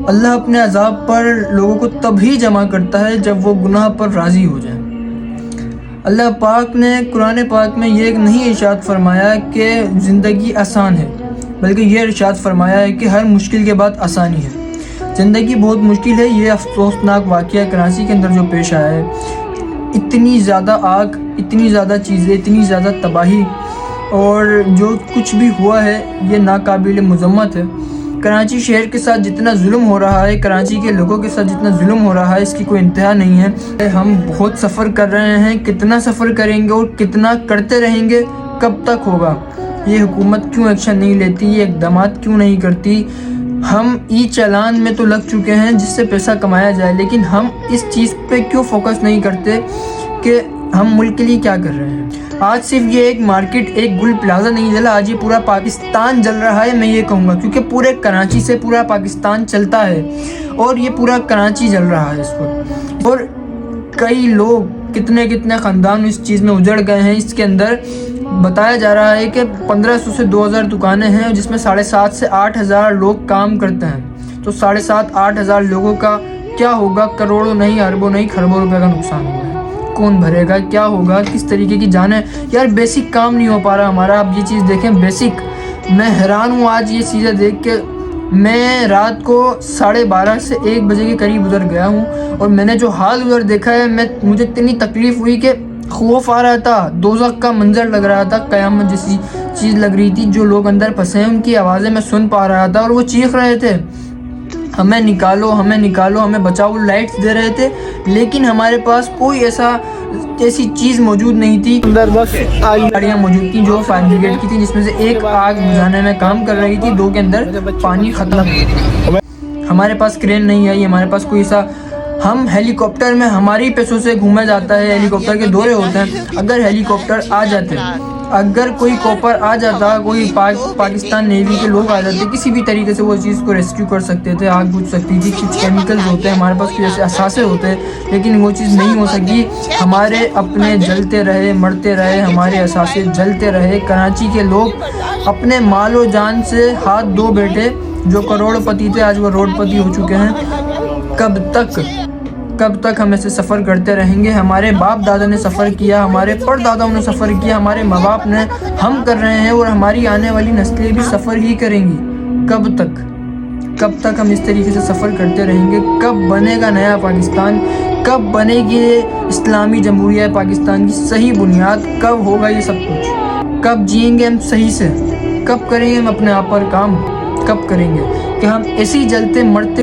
اللہ اپنے عذاب پر لوگوں کو تب ہی جمع کرتا ہے جب وہ گناہ پر راضی ہو جائیں۔ اللہ پاک نے قرآن پاک میں یہ نہیں ارشاد فرمایا کہ زندگی آسان ہے، بلکہ یہ ارشاد فرمایا ہے کہ ہر مشکل کے بعد آسانی ہے۔ زندگی بہت مشکل ہے۔ یہ افسوسناک واقعہ کراچی کے اندر جو پیش آیا ہے، اتنی زیادہ آگ، اتنی زیادہ چیزیں، اتنی زیادہ تباہی، اور جو کچھ بھی ہوا ہے یہ ناقابل مذمت ہے۔ کراچی شہر کے ساتھ جتنا ظلم ہو رہا ہے، کراچی کے لوگوں کے ساتھ جتنا ظلم ہو رہا ہے، اس کی کوئی انتہا نہیں ہے۔ ہم بہت سفر کر رہے ہیں، کتنا سفر کریں گے اور کتنا کرتے رہیں گے، کب تک ہوگا؟ یہ حکومت کیوں ایکشن نہیں لیتی؟ یہ اقدامات کیوں نہیں کرتی؟ ہم ای چالان میں تو لگ چکے ہیں جس سے پیسہ کمایا جائے، لیکن ہم اس چیز پہ کیوں فوکس نہیں کرتے کہ ہم ملک کے لیے کیا کر رہے ہیں؟ آج صرف یہ ایک مارکیٹ، ایک گل پلازا نہیں جلا، آج یہ پورا پاکستان جل رہا ہے، میں یہ کہوں گا، کیونکہ پورے کراچی سے پورا پاکستان چلتا ہے، اور یہ پورا کراچی جل رہا ہے اس وقت۔ اور کئی لوگ، کتنے خاندان اس چیز میں اجڑ گئے ہیں۔ اس کے اندر بتایا جا رہا ہے کہ 1500 سے 2000 دکانیں ہیں، جس میں 7,500 سے 8,000 لوگ کام کرتے ہیں۔ تو 7,500-8,000 لوگوں کا کیا ہوگا؟ کروڑوں نہیں، اربوں نہیں، خربوں روپے کا نقصان ہوا ہے۔ کون بھرے گا؟ کیا ہوگا؟ کس طریقے کی جانیں؟ یار بیسک کام نہیں ہو پا رہا ہمارا۔ آپ یہ چیز دیکھیں، بیسک، میں حیران ہوں آج یہ چیزیں دیکھ کے۔ میں رات کو 12:30 سے 1 بجے کے قریب ادھر گیا ہوں، اور میں نے جو حال ادھر دیکھا ہے، مجھے اتنی تکلیف ہوئی کہ خوف آ رہا تھا، دوزخ کا منظر لگ رہا تھا، قیامت جیسی چیز لگ رہی تھی۔ جو لوگ اندر پھنسے ہیں ان کی آوازیں میں سن پا رہا تھا، اور وہ چیخ رہے تھے، ہمیں نکالو، ہمیں نکالو، ہمیں بچاؤ۔ لائٹس دے رہے تھے، لیکن ہمارے پاس کوئی ایسی چیز موجود نہیں تھی۔ اندر بس گاڑیاں موجود تھیں جو فائر بریگیڈ کی تھیں، جس میں سے ایک آگ بجھانے میں کام کر رہی تھی، 2 کے اندر پانی ختم۔ ہمارے پاس کرین نہیں آئی، ہمارے پاس کوئی ایسا، ہم ہیلی کاپٹر میں ہماری پیسوں سے گھوما جاتا ہے، ہیلی کاپٹر کے دورے ہوتے ہیں۔ اگر ہیلی کاپٹر آ جاتے، اگر کوئی کوپر آ جاتا، کوئی پاکستان نیوی کے لوگ آ جاتے، کسی بھی طریقے سے وہ چیز کو ریسکیو کر سکتے تھے، آگ بجھ سکتی تھی۔ کچھ کیمیکلز ہوتے ہیں ہمارے پاس، کچھ ایسے اثاثے ہوتے ہیں، لیکن وہ چیز نہیں ہو سکی۔ ہمارے اپنے جلتے رہے، مرتے رہے، ہمارے اثاثے جلتے رہے۔ کراچی کے لوگ اپنے مال و جان سے ہاتھ دھو بیٹھے، جو کروڑ پتی تھے آج وہ روڈ پتی ہو چکے ہیں۔ کب تک ہم ایسے سفر کرتے رہیں گے؟ ہمارے باپ دادا نے سفر کیا، ہمارے پرداداؤں نے سفر کیا، ہمارے ماں باپ نے، ہم کر رہے ہیں، اور ہماری آنے والی نسلیں بھی سفر ہی کریں گی۔ کب تک ہم اس طریقے سے سفر کرتے رہیں گے؟ کب بنے گا نیا پاکستان؟ کب بنے گی اسلامی جمہوریہ پاکستان کی صحیح بنیاد؟ کب ہوگا یہ سب کچھ؟ کب جئیں گے ہم صحیح سے؟ کب کریں گے ہم اپنے آپ پر کام؟ کب کریں گے کہ ہم ایسے ہی جلتے مرتے